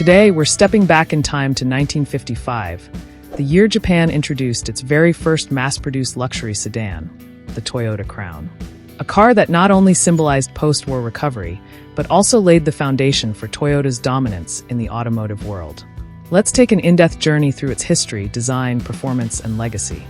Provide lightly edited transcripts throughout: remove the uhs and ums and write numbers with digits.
Today, we're stepping back in time to 1955, the year Japan introduced its very first mass-produced luxury sedan, the Toyota Crown. A car that not only symbolized post-war recovery, but also laid the foundation for Toyota's dominance in the automotive world. Let's take an in-depth journey through its history, design, performance, and legacy.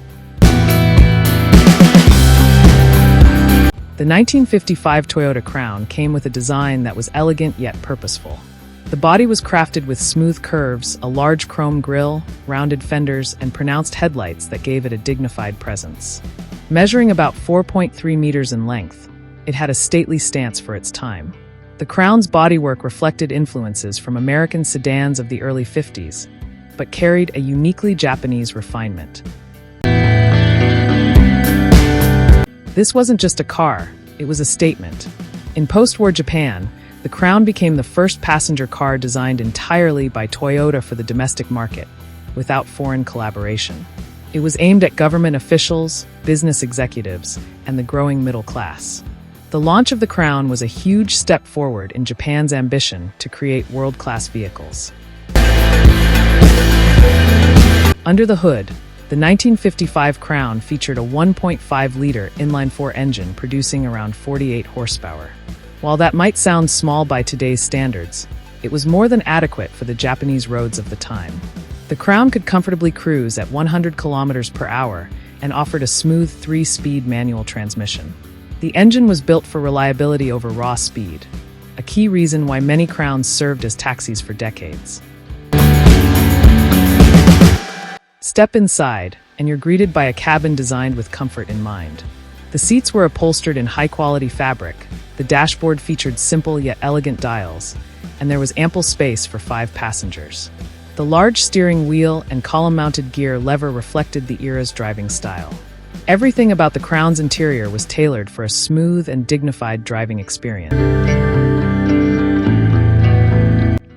The 1955 Toyota Crown came with a design that was elegant yet purposeful. The body was crafted with smooth curves, a large chrome grille, rounded fenders, and pronounced headlights that gave it a dignified presence. Measuring about 4.3 meters in length, it had a stately stance for its time. The Crown's bodywork reflected influences from American sedans of the early 50s, but carried a uniquely Japanese refinement. This wasn't just a car, it was a statement. In post-war Japan, the Crown became the first passenger car designed entirely by Toyota for the domestic market, without foreign collaboration. It was aimed at government officials, business executives, and the growing middle class. The launch of the Crown was a huge step forward in Japan's ambition to create world-class vehicles. Under the hood, the 1955 Crown featured a 1.5-liter inline-4 engine producing around 48 horsepower. While that might sound small by today's standards, it was more than adequate for the Japanese roads of the time. The Crown could comfortably cruise at 100 kilometers per hour and offered a smooth 3-speed manual transmission. The engine was built for reliability over raw speed, a key reason why many Crowns served as taxis for decades. Step inside, and you're greeted by a cabin designed with comfort in mind. The seats were upholstered in high-quality fabric, the dashboard featured simple yet elegant dials, and there was ample space for 5 passengers. The large steering wheel and column-mounted gear lever reflected the era's driving style. Everything about the Crown's interior was tailored for a smooth and dignified driving experience.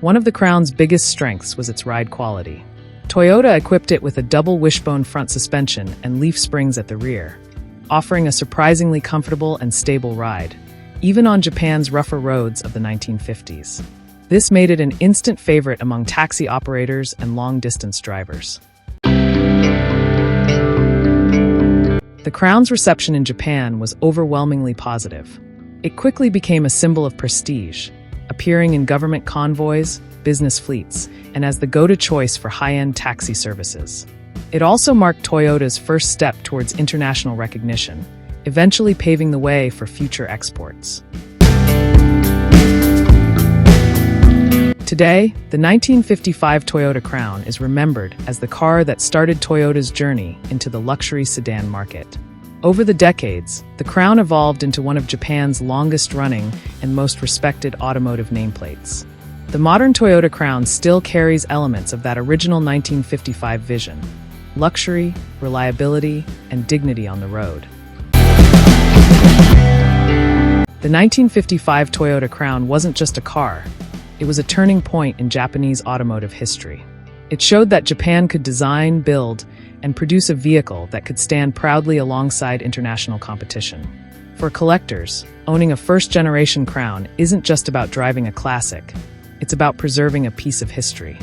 One of the Crown's biggest strengths was its ride quality. Toyota equipped it with a double wishbone front suspension and leaf springs at the rear, offering a surprisingly comfortable and stable ride, even on Japan's rougher roads of the 1950s. This made it an instant favorite among taxi operators and long-distance drivers. The Crown's reception in Japan was overwhelmingly positive. It quickly became a symbol of prestige, appearing in government convoys, business fleets, and as the go-to choice for high-end taxi services. It also marked Toyota's first step towards international recognition, eventually paving the way for future exports. Today, the 1955 Toyota Crown is remembered as the car that started Toyota's journey into the luxury sedan market. Over the decades, the Crown evolved into one of Japan's longest-running and most respected automotive nameplates. The modern Toyota Crown still carries elements of that original 1955 vision: luxury, reliability, and dignity on the road. The 1955 Toyota Crown wasn't just a car, it was a turning point in Japanese automotive history. It showed that Japan could design, build, and produce a vehicle that could stand proudly alongside international competition. For collectors, owning a first-generation Crown isn't just about driving a classic, it's about preserving a piece of history.